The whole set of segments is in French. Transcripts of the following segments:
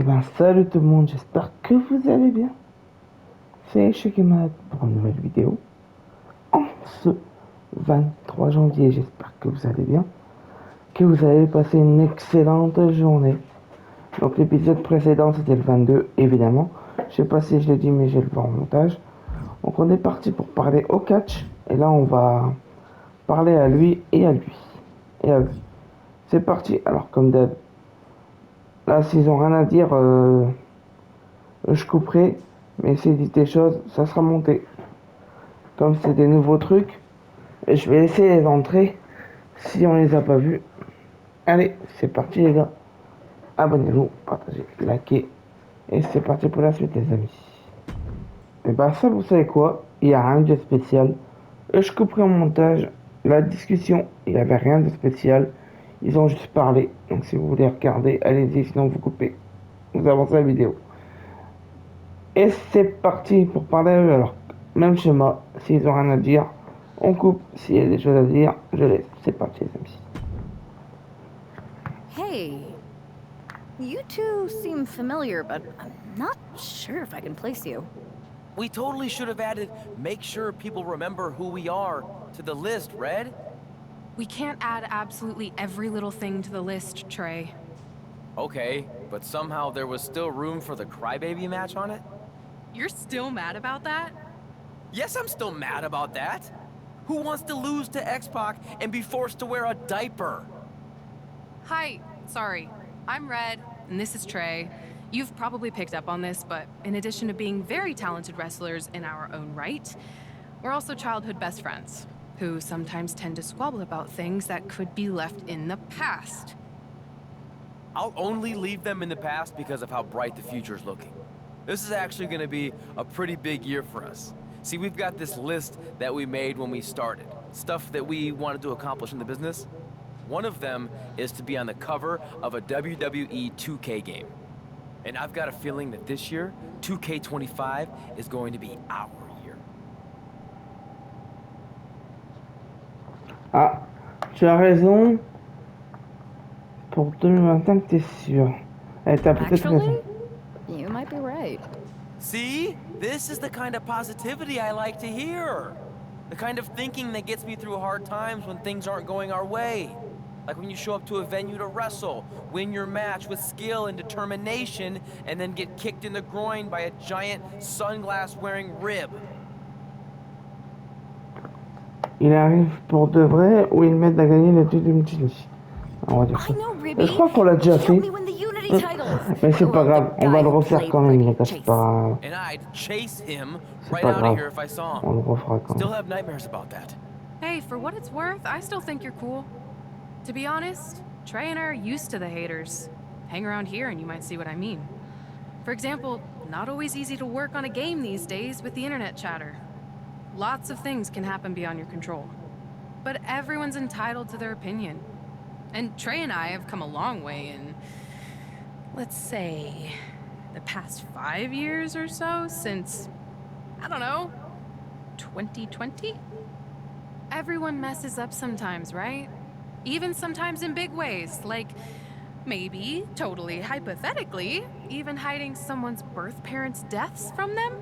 ben salut tout le monde, j'espère que vous allez bien. C'est Shekemad pour une nouvelle vidéo. En ce 23 janvier, j'espère que vous allez bien, que vous avez passé une excellente journée. Donc l'épisode précédent c'était le 22 évidemment. Je sais pas si je l'ai dit mais je le vois en montage. Donc on est parti pour parler au catch. Et là on va parler à lui et à lui. Et à lui. C'est parti. Alors comme d'hab, là s'ils ont rien à dire, je couperai. Mais si dit des choses, ça sera monté. Comme c'est des nouveaux trucs, je vais laisser les entrées si on les a pas vus. Allez, c'est parti les gars. Abonnez-vous, partagez, likez. Et c'est parti pour la suite les amis. Et bah ça vous savez quoi, il n'y a rien de spécial. Je couperai en montage la discussion, il n'y avait rien de spécial. Ils ont juste parlé. Donc si vous voulez regarder, allez-y, sinon vous coupez. Vous avancez la vidéo. Et c'est parti pour parler à eux. Alors, même schéma, s'ils ont rien à dire, on coupe. S'il y a des choses à dire, je laisse. C'est parti les amis. Hey, you two seem familiar, but I'm not sure if I can place you. We totally should have added make sure people remember who we are to the list, Red. We can't add absolutely every little thing to the list, Trey. Okay, but somehow there was still room for the crybaby match on it? You're still mad about that? Yes, I'm still mad about that. Who wants to lose to X-Pac and be forced to wear a diaper? Hi, sorry. I'm Red, and this is Trey. You've probably picked up on this, but in addition to being very talented wrestlers in our own right, we're also childhood best friends, who sometimes tend to squabble about things that could be left in the past. I'll only leave them in the past because of how bright the future is looking. This is actually going to be a pretty big year for us. See, we've got this list that we made when we started, stuff that we wanted to accomplish in the business. One of them is to be on the cover of a WWE 2K game. And I've got a feeling that this year, 2K25 is going to be our year. Ah, tu as raison. Pour 2025, t'es sûr. T'as peut-être raison. You might be right. See? This is the kind of positivity I like to hear. The kind of thinking that gets me through hard times when things aren't going our way. Like when you show up to a venue to wrestle, win your match with skill and determination, and then get kicked in the groin by a giant sunglass-wearing rib. Il arrive pour de vrai ou ils mettent à gagner le titre d'Unity. On va dire ça. Je crois qu'on l'a déjà fait. Mais c'est pas grave, on va le refaire quand même les gars, c'est pas grave. C'est pas grave, on le refera quand même. Hey, for what it's worth, I still think you're cool. To be honest, Trey and I are used to the haters. Hang around here and you might see what I mean. For example, not always easy to work on a game these days with the internet chatter. Lots of things can happen beyond your control. But everyone's entitled to their opinion. And Trey and I have come a long way in, let's say, the past 5 years or so, since, I don't know, 2020? Everyone messes up sometimes, right? Even sometimes in big ways, like maybe, totally hypothetically, even hiding someone's birth parents' deaths from them?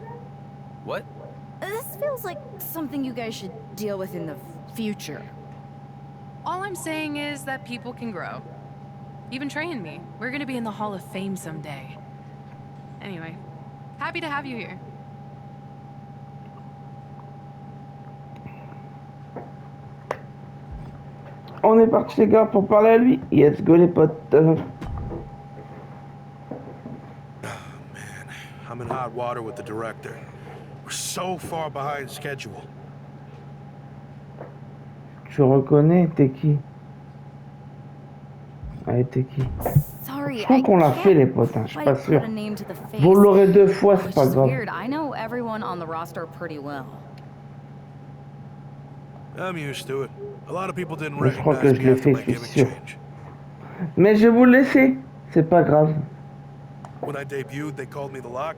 What? This feels like something you guys should deal with in the future. All I'm saying is that people can grow. Even Trey and me, we're gonna be in the Hall of Fame someday. Anyway, happy to have you here. On est parti les gars pour parler à lui. Let's go les potes. Oh man, I'm in hot water with the director. We're so far behind schedule. Tu reconnais, t'es qui? Allez, t'es qui? Sorry, Je crois qu'on l'a fait les potes, hein, je suis pas sûr. Vous l'aurez 2 fois, c'est pas grave. I know everyone on the roster pretty well. I'm used to it. A lot of people didn't Je crois que recognize je me l'ai after fait, my je suis gimmick sûr. change. Mais je vais vous le laisser, c'est pas grave. When I debuted, they called me the Lock.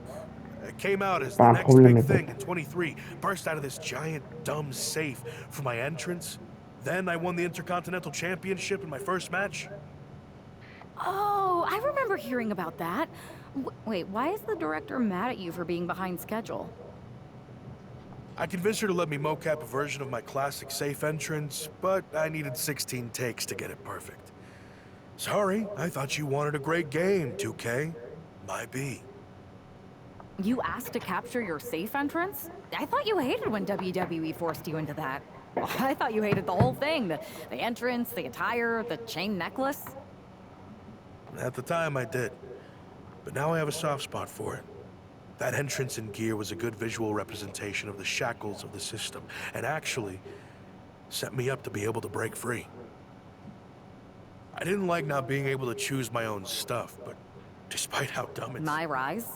I came out as Pas the un next problème, big les thing in 23, burst out of this giant, dumb safe for my entrance. Then I won the Intercontinental Championship in my first match. Oh, I remember hearing about that. Wait, why is the director mad at you for being behind schedule? I convinced her to let me mocap a version of my classic safe entrance, but I needed 16 takes to get it perfect. Sorry, I thought you wanted a great game, 2K. My B. You asked to capture your safe entrance? I thought you hated when WWE forced you into that. I thought you hated the whole thing. The entrance, the attire, the chain necklace. At the time, I did. But now I have a soft spot for it. That entrance and gear was a good visual representation of the shackles of the system, and actually set me up to be able to break free. I didn't like not being able to choose my own stuff, but despite how dumb it's... My rise?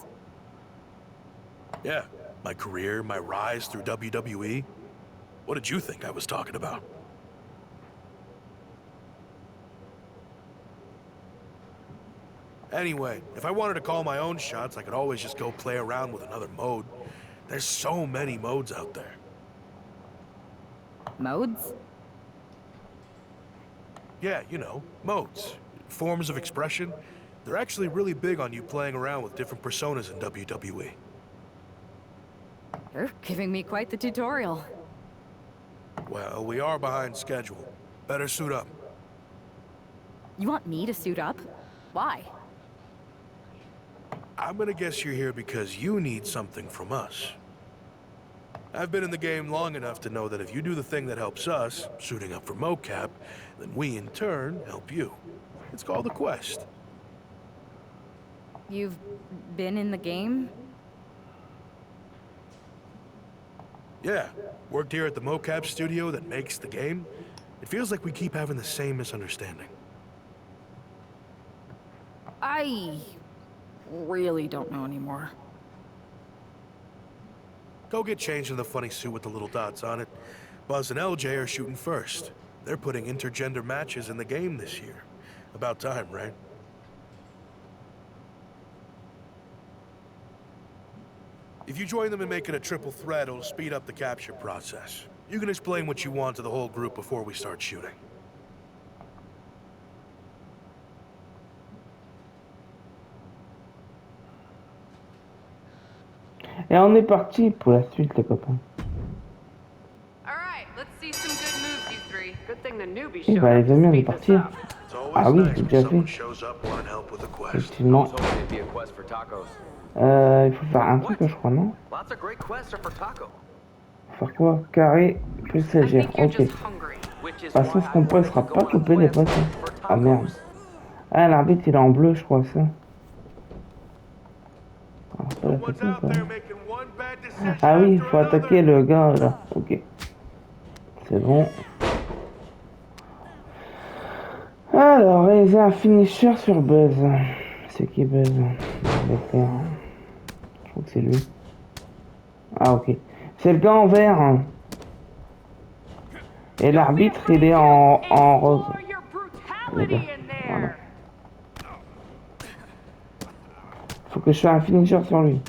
Yeah, my career, my rise through WWE. What did you think I was talking about? Anyway, if I wanted to call my own shots, I could always just go play around with another mode. There's so many modes out there. Modes? Yeah, you know, modes. Forms of expression. They're actually really big on you playing around with different personas in WWE. You're giving me quite the tutorial. Well, we are behind schedule. Better suit up. You want me to suit up? Why? I'm gonna guess you're here because you need something from us. I've been in the game long enough to know that if you do the thing that helps us, suiting up for mocap, then we in turn help you. It's called a quest. You've been in the game? Yeah, worked here at the mocap studio that makes the game. It feels like we keep having the same misunderstanding. I really don't know anymore. Go get changed in the funny suit with the little dots on it. Buzz and LJ are shooting first. They're putting intergender matches in the game this year. About time, right? If you join them and make it a triple threat, it'll speed up the capture process. You can explain what you want to the whole group before we start shooting. Et on est parti pour la suite, les copains. All right, let's see some good moves, you three. Good thing the newbie Et showed bah up les amis, to on est speed this parti. up. It's always Ah oui, nice j'ai when déjà someone fait. shows up wanting help with a quest. Effectivement. hoping it'd be a quest for tacos. Il faut faire un truc, je crois, non? Lots of great quests are for taco. Faire quoi? Carré plus I légère. think you're Ok. just hungry. Which is Bah, why sauf I qu'on wanted sera to go pas on a coupé les quest potes. for Ah merde. tacos. Ah, l'arbitre il est en bleu, je crois, ça. Ah, c'est pas la One's photo, out quoi. there making one bad decision Ah oui, il after faut attaquer another. le gars là. Ok. C'est bon. Alors, réaliser un finisher sur Buzz. C'est qui Buzz? Je vais faire. Je crois que c'est lui. Ah ok. C'est le gars en vert. Et l'arbitre il est en rose. Les gars. Voilà. Faut que je fasse un finisher sur lui.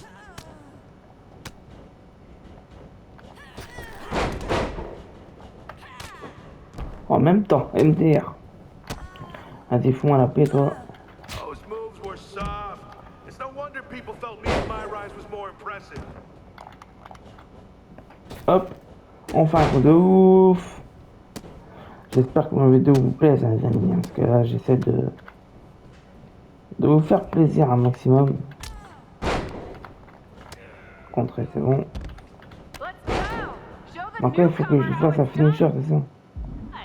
En même temps, MDR. Vas-y, fous-moi la paix, toi. Those moves were soft. It's no wonder people felt me and my rise was more impressive. Hop, on fait un coup de ouf. J'espère que ma vidéo vous plaise, hein, les amis, parce que là, j'essaie de vous faire plaisir un maximum. Contré, c'est bon. Donc là, il faut que je fasse un finisher, c'est ça?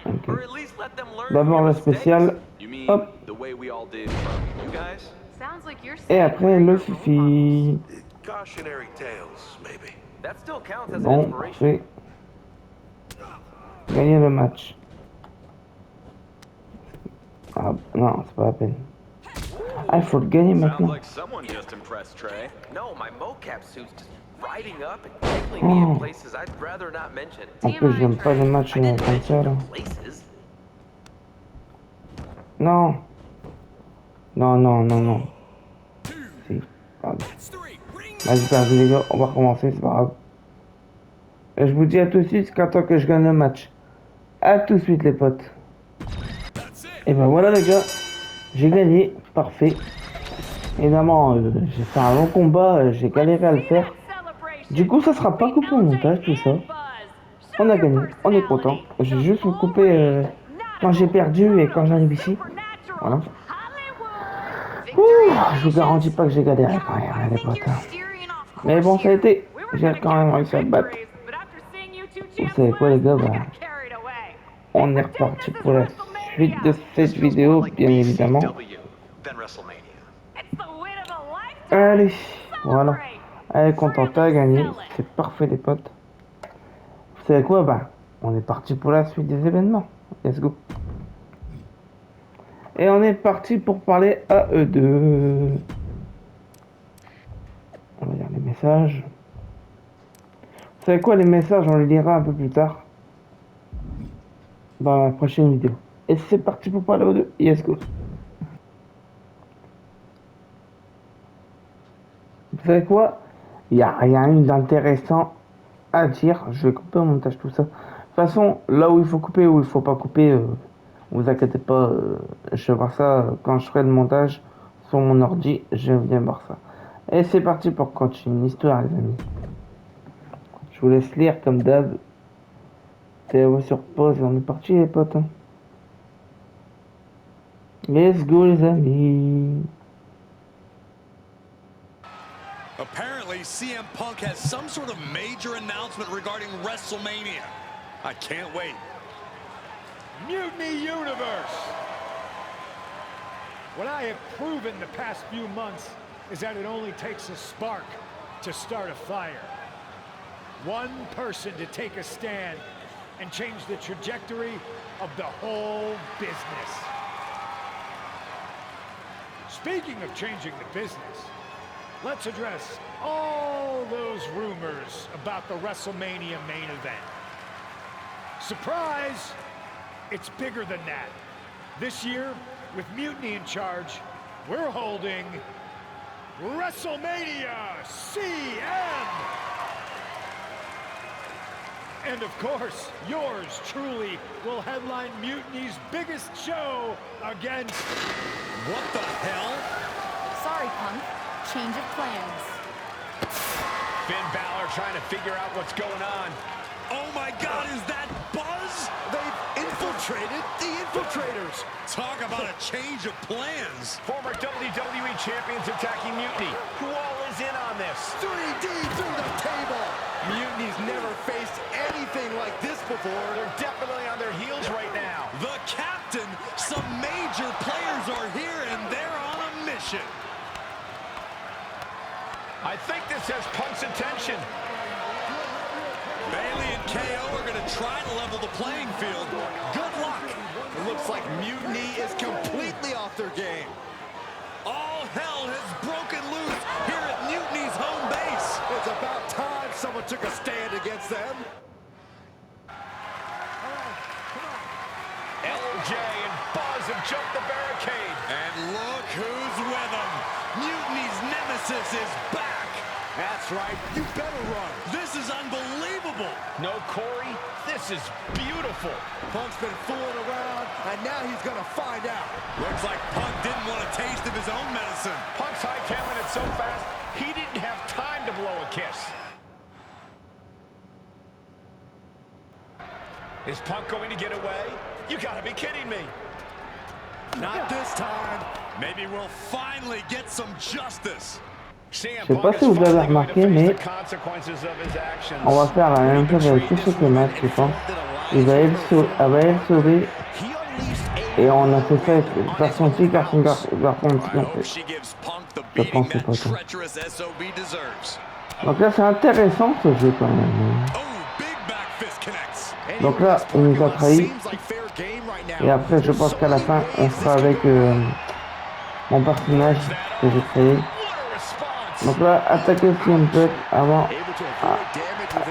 Ok. Or at least let them learn D'abord from la your mistakes. spéciale. You mean Hop. the way we all did from you guys? Sounds like you're Et après, le fifi. Cautionary tales, maybe. That still counts as an Bon, inspiration. parfait. Gagner le match. Ah, non, c'est pas la peine. Ah, il faut le gagner Sounds maintenant. like someone just impressed Trey. No, my mocap suit's just riding up and tickling me in places I'd rather not mention. En plus, j'aime pas les matchs I didn't comme mention ça, là. the places. Non. Non, non, non, non. Si, pardon. Vas-y, perdu les gars, on va recommencer, c'est pas grave. Et je vous dis à tout de suite jusqu'à temps que je gagne le match. À tout de suite les potes. Et ben voilà les gars, j'ai gagné, parfait. Évidemment, j'ai fait un long combat, j'ai galéré à le faire. Du coup, ça sera pas coupé au montage, tout ça. On a gagné, on est content. J'ai juste coupé quand j'ai perdu et quand j'arrive ici. Voilà. Ouh, je vous garantis pas que j'ai galéré quand même, hein, les potes. Mais bon, ça a été. J'ai quand même réussi à me battre. Vous savez quoi, les gars, bah, on est reparti pour la suite de cette vidéo, bien évidemment. Allez, voilà. Allez, content, t'as gagné. C'est parfait, les potes. Vous savez quoi, bah, on est parti pour la suite des événements. Let's go. Et on est parti pour parler à eux deux. On va lire les messages. Vous savez quoi, les messages, on les lira un peu plus tard. Dans la prochaine vidéo. Et c'est parti pour parler aux deux. Let's go. Vous savez quoi? Il n'y a rien d'intéressant à dire. Je vais couper au montage tout ça. De toute façon, là où il faut couper, où il faut pas couper, vous inquiétez pas. Je vais voir ça quand je ferai le montage sur mon ordi. Je viens voir ça. Et c'est parti pour continuer l'histoire, les amis. Je vous laisse lire comme d'hab. C'est sur pause et on est parti, les potes. Hein. Let's go, les amis. Apparently, CM Punk has some sort of major announcement regarding WrestleMania. I can't wait. Mutiny Universe! What I have proven the past few months is that it only takes a spark to start a fire. One person to take a stand and change the trajectory of the whole business. Speaking of changing the business, let's address all those rumors about the WrestleMania main event. Surprise! It's bigger than that. This year, with Mutiny in charge, we're holding WrestleMania CM! And of course, yours truly will headline Mutiny's biggest show against... What the hell? Sorry, Punk. Change of plans. Finn Balor trying to figure out what's going on. Oh my God, is that Buzz? They've infiltrated the infiltrators. Talk about a change of plans. Former WWE champions attacking Mutiny. Who all is in on this? 3D through the table. Mutiny's never faced anything like this before. They're definitely on their heels right now. The captain, some major players are here and they're on a mission. I think this has Punk's attention. Bailey and KO are going to try to level the playing field. Good luck. It looks like Mutiny is completely off their game. All hell has broken loose here at Mutiny's home base. It's about time someone took a stand against them. LJ and Buzz have jumped the barricade. And look who's with them. Mutiny's nemesis is back. That's right. You better run. This is unbelievable. No Corey, this is beautiful. Punk's been fooling around, and now he's going to find out. Looks like Punk didn't want a taste of his own medicine. Punk's hightailing it so fast, he didn't have time to blow a kiss. Is Punk going to get away? You gotta be kidding me. Not this time. Maybe we'll finally get some justice. Je sais pas si vous avez remarqué, mais on va faire la même chose avec tous ces matchs, je pense. Il va être sauvé et on a fait ça avec version petit garçon petit. Je pense que c'est pas ça. Donc là c'est intéressant ce jeu quand même. Donc là il nous a trahi. Et après je pense qu'à la fin on sera avec mon personnage que j'ai créé. Donc là, attaquer CM Punk avant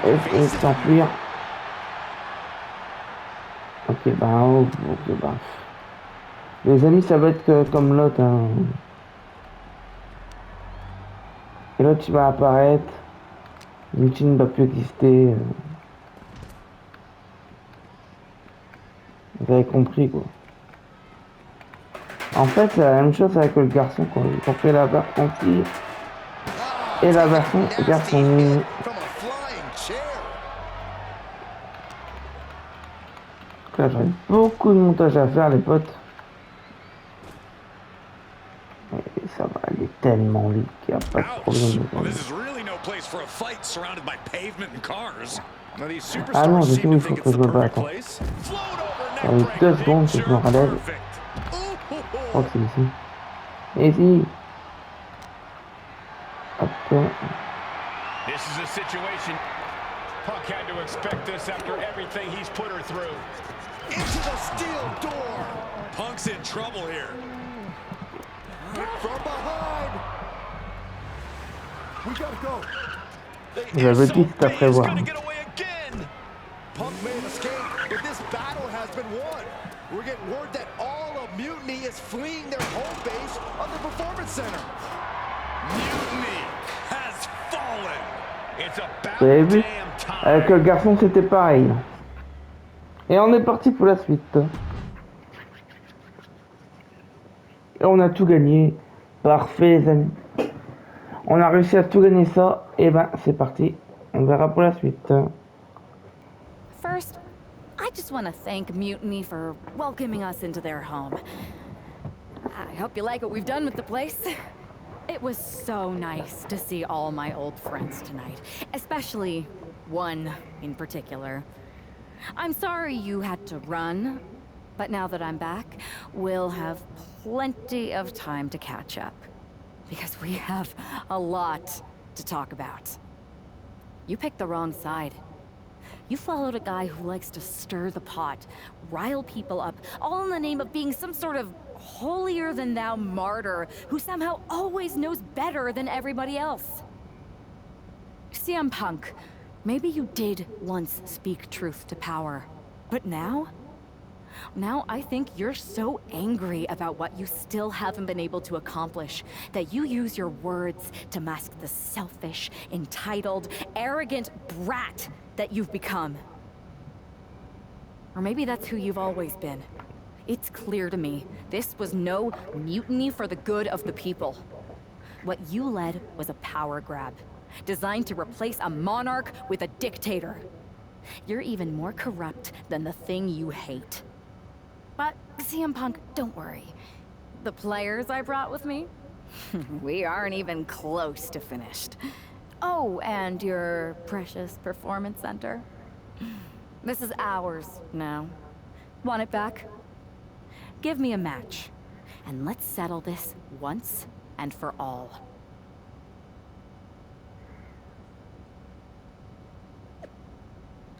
et s'enfuir. Ok, bah. Les amis, ça va être comme l'autre. Hein. Et l'autre, il va apparaître. L'outil ne va plus exister. Vous avez compris, quoi. En fait, c'est la même chose avec le garçon quand ils ont fait la version fille et la version garçon. Là, j'aurais beaucoup de montage à faire, les potes. Et ça va aller tellement vite qu'il n'y a pas de problème. Ah non, je sais où il faut que je me batte. Dans les 2 secondes que je me relève. Je crois que c'est ici. Et ici. Hop. This is a situation Punk had to expect this after everything he's put her through. Into the steel door. Punk's in trouble here. From behind. We gotta go. J'avais dit à prévoir. Punk may have escaped, but this battle has been won. We're getting word that all of Mutiny is fleeing their home base of the Performance Center. Mutiny has fallen. It's Vous avez vu? damn time. Avec le garçon, c'était pareil. Et on est parti pour la suite. Et on a tout gagné. Parfait, les amis. On a réussi à tout gagner ça. Et ben, c'est parti. On verra pour la suite. First, I just want to thank Mutiny for welcoming us into their home. I hope you like what we've done with the place. It was so nice to see all my old friends tonight, especially one in particular. I'm sorry you had to run, but now that I'm back, we'll have plenty of time to catch up, because we have a lot to talk about. You picked the wrong side. You followed a guy who likes to stir the pot, rile people up, all in the name of being some sort of holier-than-thou martyr who somehow always knows better than everybody else. CM Punk, maybe you did once speak truth to power, but now? Now I think you're so angry about what you still haven't been able to accomplish that you use your words to mask the selfish, entitled, arrogant brat that you've become. Or maybe that's who you've always been. It's clear to me, this was no mutiny for the good of the people. What you led was a power grab, designed to replace a monarch with a dictator. You're even more corrupt than the thing you hate. But, CM Punk, don't worry. The players I brought with me? We aren't even close to finished. Oh, and your precious performance center? This is ours now. Want it back? Give me a match, and let's settle this once and for all.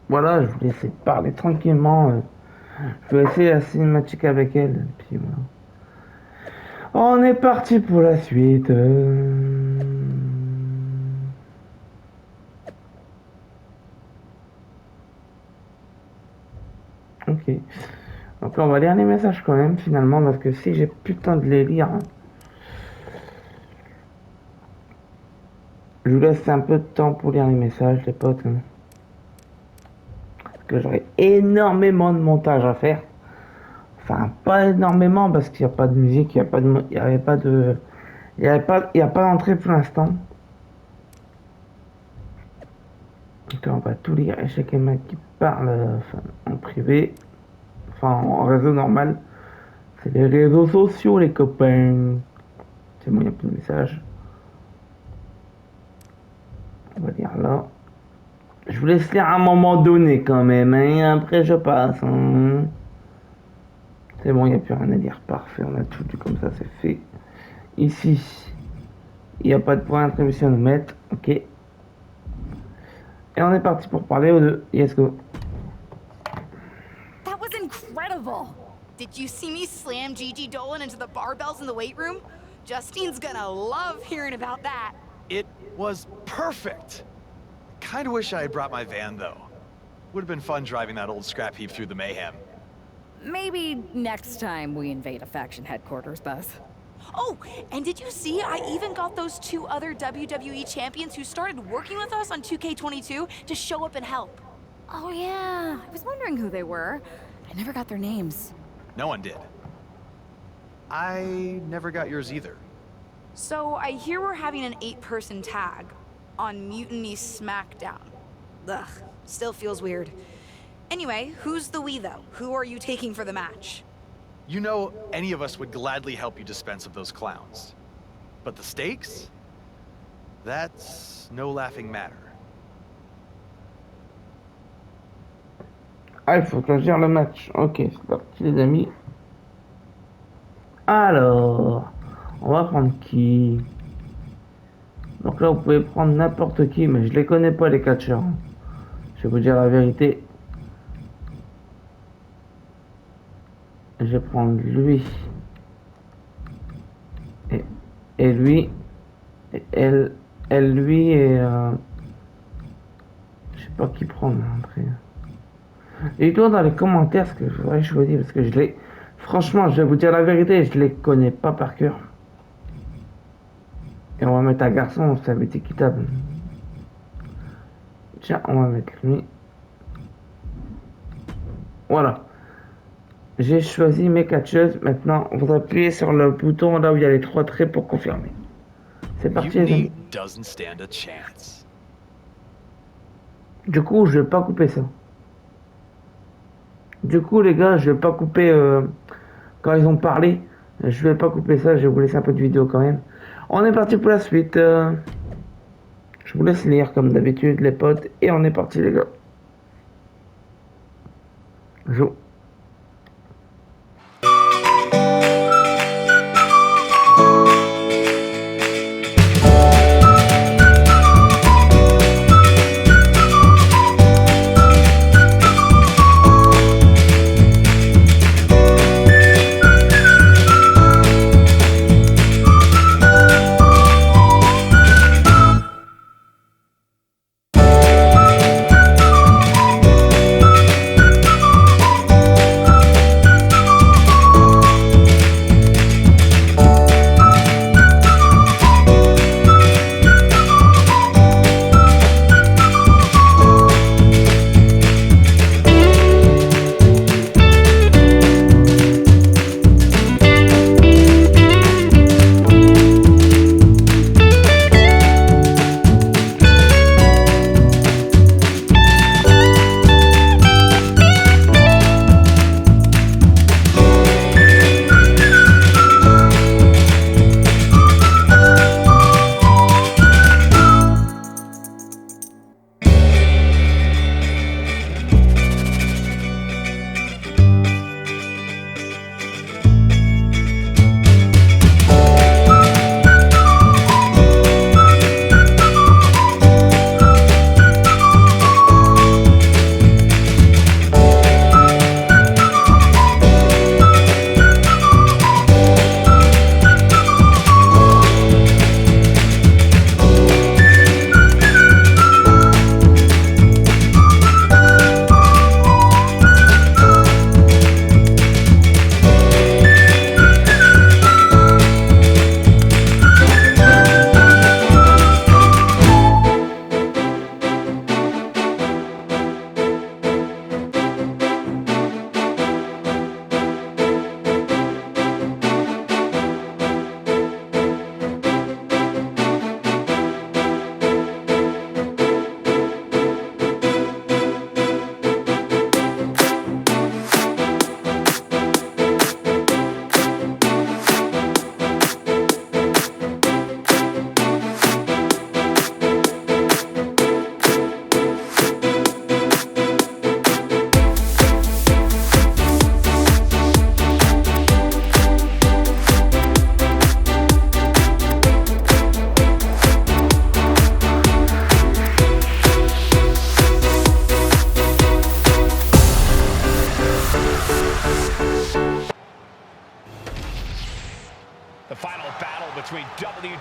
Voilà, je vous laisse parler tranquillement. Je vais essayer la cinématique avec elle. Puis voilà. On est parti pour la suite. Ok. Donc là, on va lire les messages quand même, finalement, parce que si j'ai plus le temps de les lire, je vous laisse un peu de temps pour lire les messages, les potes. Parce que j'aurai énormément de montage à faire. Enfin, pas énormément, parce qu'il n'y a pas de musique, il n'y a pas de... Il n'y a pas d'entrée pour l'instant. Donc là, on va tout lire. Et chaque mec qui parle en privé. Enfin, en réseau normal. C'est les réseaux sociaux, les copains. C'est bon, il n'y a plus de messages. On va lire là. Je vous laisse lire à un moment donné quand même. Hein. Après, je passe. Hein. C'est bon, il n'y a plus rien à dire. Parfait, on a tout lu comme ça, c'est fait. Ici, il n'y a pas de point d'attribution à nous mettre. Ok. Et on est parti pour parler aux deux. Let's go. That was incredible! Did you see me slam Gigi Dolan into the barbells in the weight room? Justine's gonna love hearing about that. It was perfect. Kinda wish I had brought my van, though. Would have been fun driving that old scrap heap through the mayhem. Maybe next time we invade a faction headquarters, Buzz. Oh, and did you see I even got those 2 other WWE champions who started working with us on 2K22 to show up and help? Oh yeah, I was wondering who they were. I never got their names. No one did. I never got yours either. So I hear we're having an 8-person tag on Mutiny SmackDown. Ugh, still feels weird. Anyway, who's the we though? Who are you taking for the match? You know, any of us would gladly help you dispense of those clowns. But the stakes? That's no laughing matter. Ah, il faut que je gère le match. Ok, c'est parti les amis. Alors, on va prendre qui? Donc là, vous pouvez prendre n'importe qui, mais je les connais pas les catcheurs. Je vais vous dire la vérité. Je vais prendre lui. Et lui. Et elle lui et... je sais pas qui prendre après. Dites-moi dans les commentaires ce que je voudrais choisir parce que je les... Franchement, je vais vous dire la vérité, je les connais pas par cœur. Et on va mettre un garçon, ça va être équitable. Tiens, on va mettre lui. Voilà. J'ai choisi mes catcheuses. Maintenant, vous appuyez sur le bouton là où il y a les 3 traits pour confirmer. C'est parti les amis. Du coup, je vais pas couper ça. Du coup, les gars, je vais pas couper quand ils ont parlé. Je vais pas couper ça, je vais vous laisser un peu de vidéo quand même. On est parti pour la suite. Je vous laisse lire comme d'habitude les potes. Et on est parti les gars. Joue.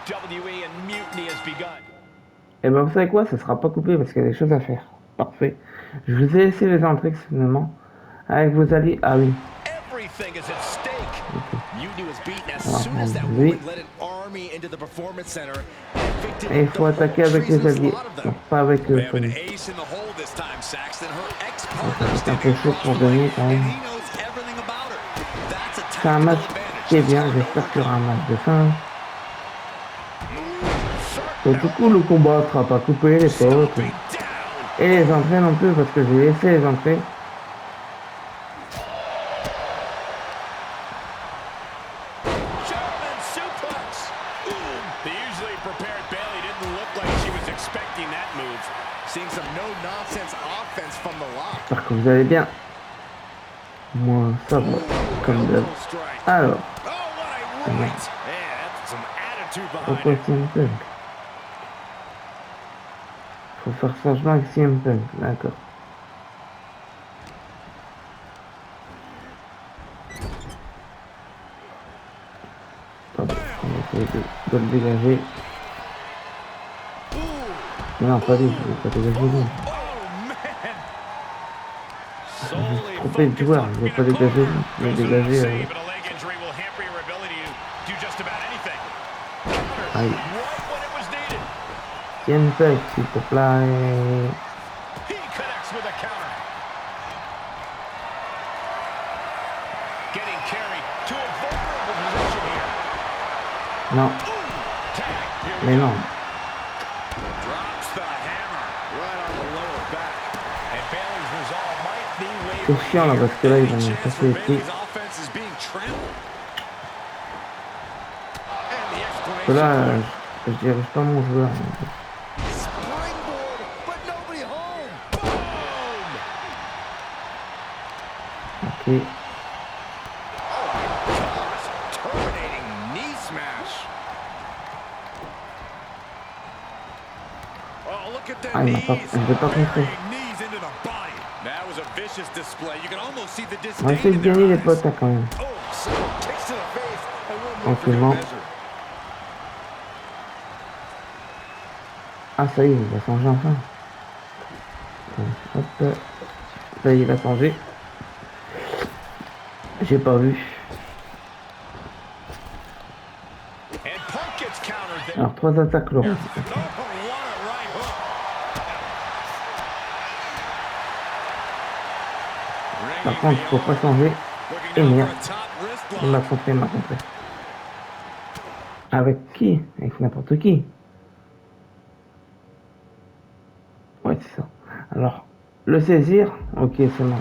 WWE and mutiny has begun. Et ben vous savez quoi, ça sera pas coupé parce qu'il y a des choses à faire. Parfait. Je vous ai laissé les entrées finalement avec vos alliés. Ah oui. Everything is at stake. Mutiny was beaten as Alors, soon as that lui. woman led an army into the performance center. Et il faut attaquer avec les alliés, donc pas avec They have an Fanny. ace in the hole this time, Saxton. Her C'est un peu chaud pour gagner quand même. he knows everything about her. That's a C'est un match tactical advantage. qui est bien, j'espère qu'il y aura un match de fin. Et du coup, le combat sera pas coupé, les potes. Et les entrées non plus, parce que j'ai laissé les entrées. J'espère que vous allez bien. Moi, ça va, comme d'hab. Alors, pourquoi CM Punk? Faut faire changement avec CM Punk, d'accord. Attends, on va essayer de le dégager. Non, pas lui, je vais pas dégager lui. Je me suis trompé de joueur, je vais pas dégager lui, je vais dégager... Aïe. CM Punk, s'il te plaît. Non. Mais non. C'est chiant là parce que là ils vont me casser les pieds. Parce que là, je dirige pas mon joueur. Ok. Ah, il ne pas compris. On va essayer de gagner les potes là, quand même. Tranquillement. Ah ça y est, il va changer enfin. Hop. Ça y est, il a changé. J'ai pas vu. Alors 3 attaques Laurent. Par contre, il faut pas changer. Et merde. Il m'a compris, Avec qui? Avec n'importe qui. Ouais, c'est ça. Alors, le saisir. Ok, c'est bon.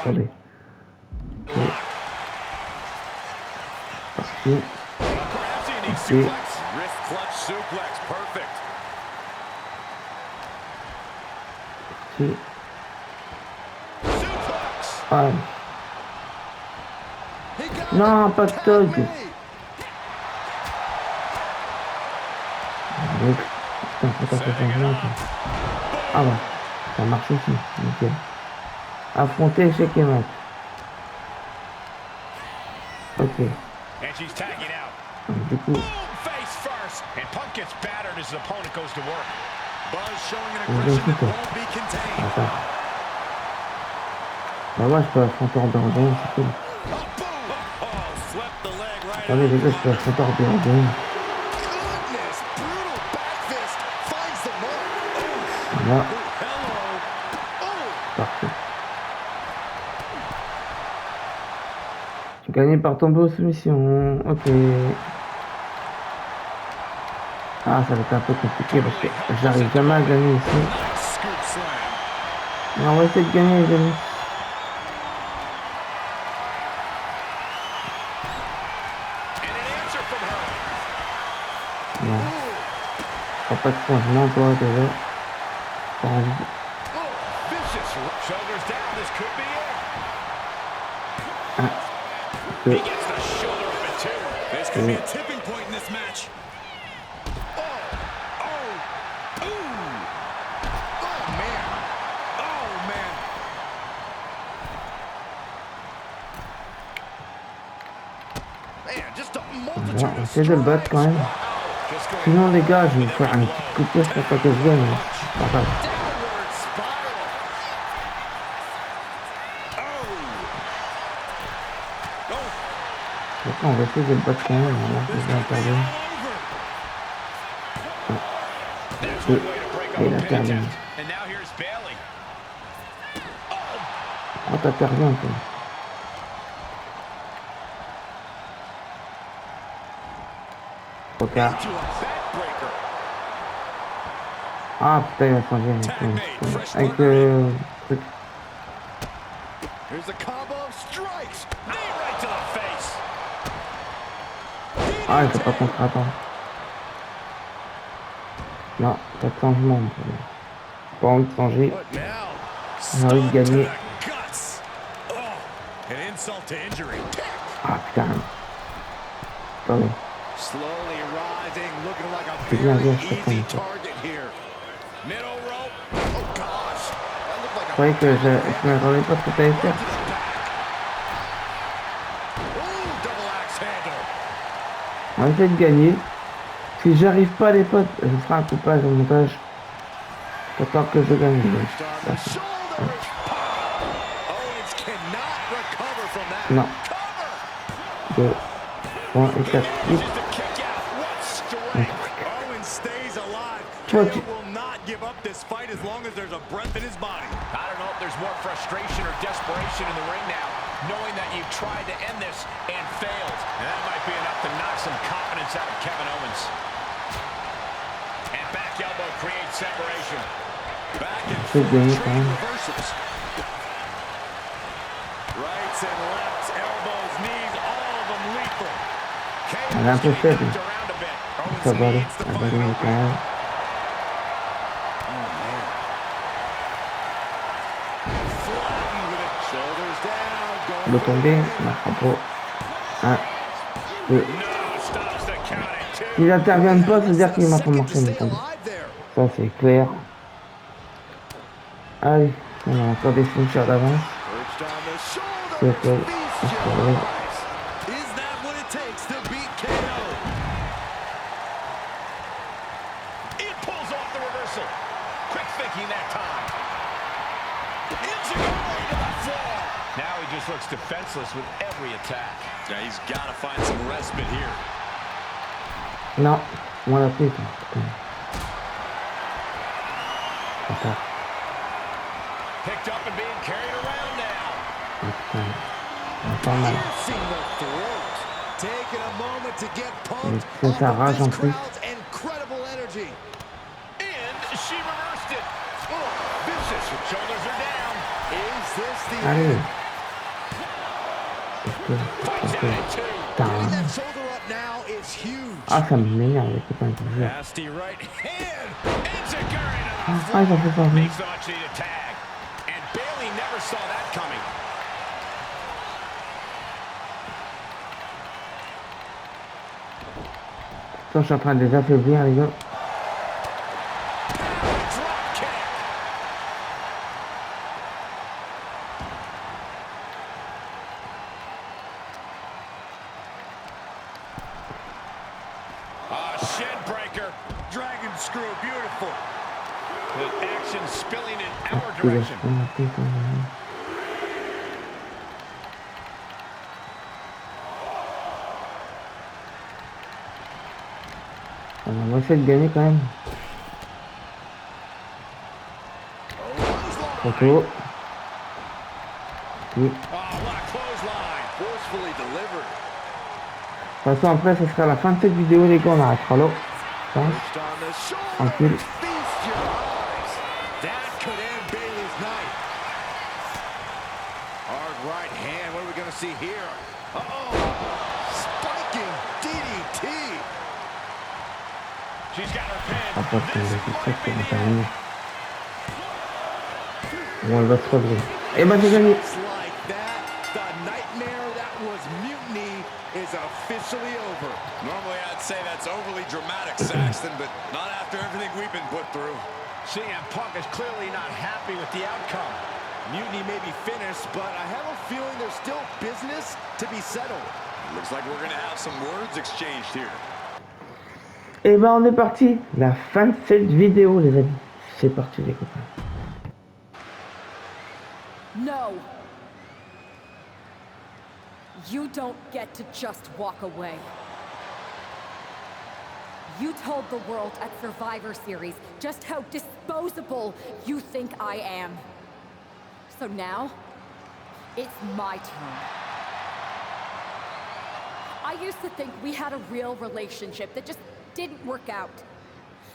Attendez. Parti. Ok. Ah. Non, pas de tog. Ah ouais, ça marche aussi. Nickel. Affronter échec et mat. Ok. Donc, du coup. Attends. Bah moi je peux affronter en dehors, c'est cool. Attendez les gars, je peux affronter en dehors. Voilà. Parfait. Gagné par tombeau aux soumission. Ok. Ah, ça va être un peu compliqué parce que j'arrive jamais à gagner ici. Mais on va essayer de gagner les amis. Non. Pas de changement toi déjà. Pas envie. 1, 2. Voilà, on essaie de le battre quand même. Sinon les gars, je vais vous faire un petit coup de pied pour pas que je gagne. Pas grave. On va essayer de le battre quand même. On va intervenir. 1, 2, et il a terminé. Oh, t'as perdu un peu. Regarde. Ah putain, il va changer avec le truc. Ah, il faut pas contre attendre. Non, pas de changement. Pas envie de changer. J'ai envie de gagner. Ah putain. Attendez. C'est bien, bien, je croyais que je m'attendais pas à ce que t'allais faire. On va essayer de gagner. Si j'arrive pas les potes, ce sera un coupage au montage. J'attends que je gagne. Non. 2, 3 et 4. Toi, tu... knowing that you tried to end this and failed. And that might be enough to knock some confidence out of Kevin Owens. And back elbow creates separation. Back and forth reversals. Rights and lefts, elbows, knees, all of them lethal. Un peu faible. Ça va aller. Le tomber, marquera pas. 1, 2. S'il n'intervient pas, ça veut dire qu'il m'a pas marqué le tomber. Ça c'est clair. Allez, on a encore des finishers d'avance. C'est cool. Looks defenseless with every attack. Yeah, he's got to find some respite here. Non, moi la pute. Picked up and being carried around now. Pas mal. Taking a moment to get pumped. C'est sa rage en plus. Incredible energy. And she reversed it. Oh, vicious. Her shoulders are down. Is this the Allez. Ah, ça m'énerve les copains qui jouent. Ah, ils ont fait ça. Je suis en train de les affaiblir, les gars. On va essayer de gagner quand même. Retour. Oui. De toute façon après ce sera la fin de cette vidéo les gars, on arrêtera là. Tranquille. Après, c'est le truc qui va terminer. Bon, elle va se relever. Et ben, j'ai gagné. Normally I'd say that's overly dramatic, Saxton, but not after everything we've been put through. CM Punk is clearly not happy with the outcome. Mutiny may be finished, but I have a feeling there's still business to be settled. Looks like we're going to have some words exchanged here. Et ben on est parti, la fin de cette vidéo les amis. C'est parti les copains. No. You don't get to just walk away. You told the world at Survivor Series just how disposable you think I am. So now, It's my turn. I used to think we had a real relationship that just didn't work out.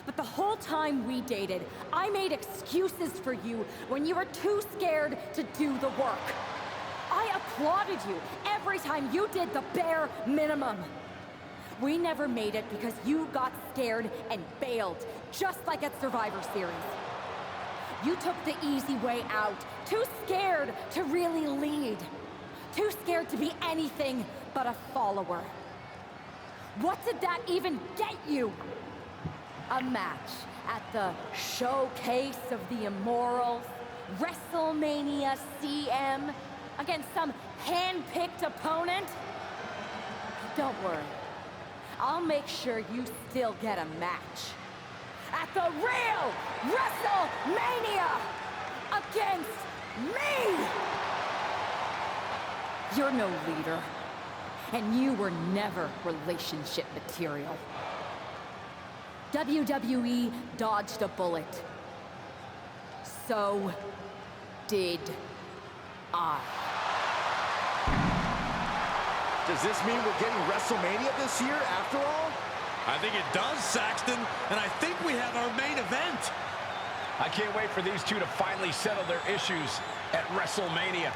But the whole time we dated, I made excuses for you when you were too scared to do the work. I applauded you every time you did the bare minimum. We never made it because you got scared and bailed, just like at Survivor Series. You took the easy way out, too scared to really lead. Too scared to be anything but a follower. What did that even get you? A match at the Showcase of the Immorals, WrestleMania CM, against some hand-picked opponent? Don't worry. I'll make sure you still get a match. At the real WrestleMania! Against me! You're no leader. And you were never relationship material. WWE dodged a bullet. So did I. Does this mean we're getting WrestleMania this year after all? I think it does, Saxton, and I think we have our main event. I can't wait for these two to finally settle their issues at WrestleMania.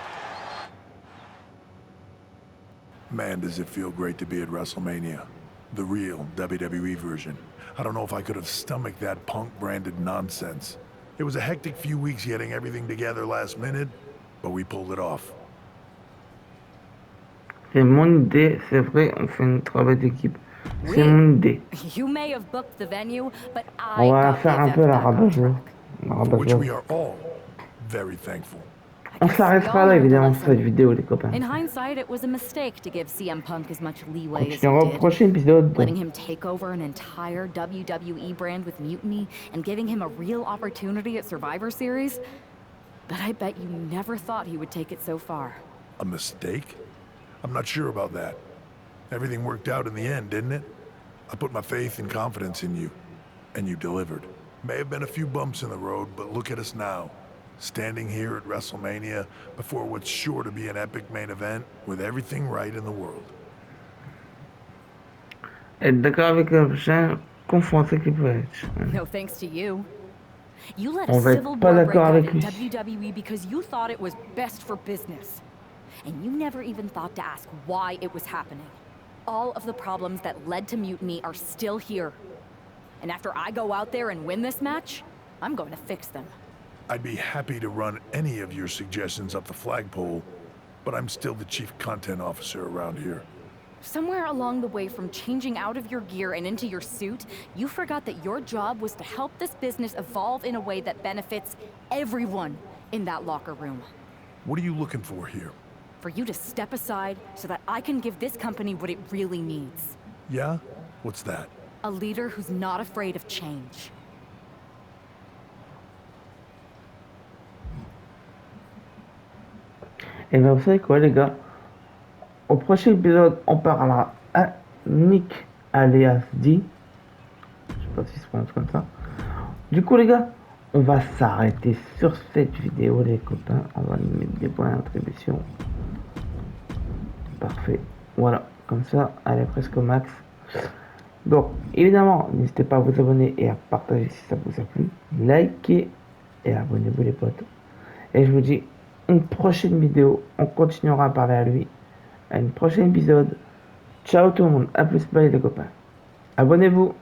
Man, does it feel great to be at WrestleMania. The real WWE version. I don't know if I could have stomached that Punk-branded nonsense. It was a hectic few weeks getting everything together last minute, but we pulled it off. C'est mon idée, c'est vrai, on fait un travail d'équipe. C'est mon idée. You may have booked the venue, but On I va got faire the un peu event la back on rabat-joie. track. La For which we rabat-joie. are all very thankful. On s'arrêtera là évidemment sur cette vidéo les copains. In hindsight, it was a mistake to give CM Punk as much leeway as Continuera he au did. prochain épisode. Letting him take over an entire WWE brand with Mutiny and giving him a real opportunity at Survivor Series. But I bet you never thought he would take it so far. A mistake? I'm not sure about that. Everything worked out in the end, didn't it? I put my faith and confidence in you, and you delivered. May have been a few bumps in the road, but look at us now. Standing here at WrestleMania before what's sure to be an epic main event with everything right in the world. Être d'accord avec le prochain, confronter qui peut être. No thanks to you. You let On a va être civil pas war break d'accord out avec in lui. WWE because you thought it was best for business. And you never even thought to ask why it was happening. All of the problems that led to mutiny are still here. And after I go out there and win this match, I'm going to fix them. I'd be happy to run any of your suggestions up the flagpole, but I'm still the chief content officer around here. Somewhere along the way from changing out of your gear and into your suit, you forgot that your job was to help this business evolve in a way that benefits everyone in that locker room. What are you looking for here? For you to step aside so that I can give this company what it really needs. Yeah? What's that? A leader who's not afraid of change. Et bien vous savez quoi les gars, au prochain épisode on parlera à Nick alias D. Je sais pas si se prononce comme ça. Du coup les gars, on va s'arrêter sur cette vidéo les copains. On va mettre des points d'attribution. Parfait. Voilà, comme ça, elle est presque au max. Donc évidemment, n'hésitez pas à vous abonner et à partager si ça vous a plu. Likez et abonnez-vous les potes. Et je vous dis une prochaine vidéo, on continuera à parler à lui, à une prochaine épisode. Ciao tout le monde, à plus, bye les copains. Abonnez-vous.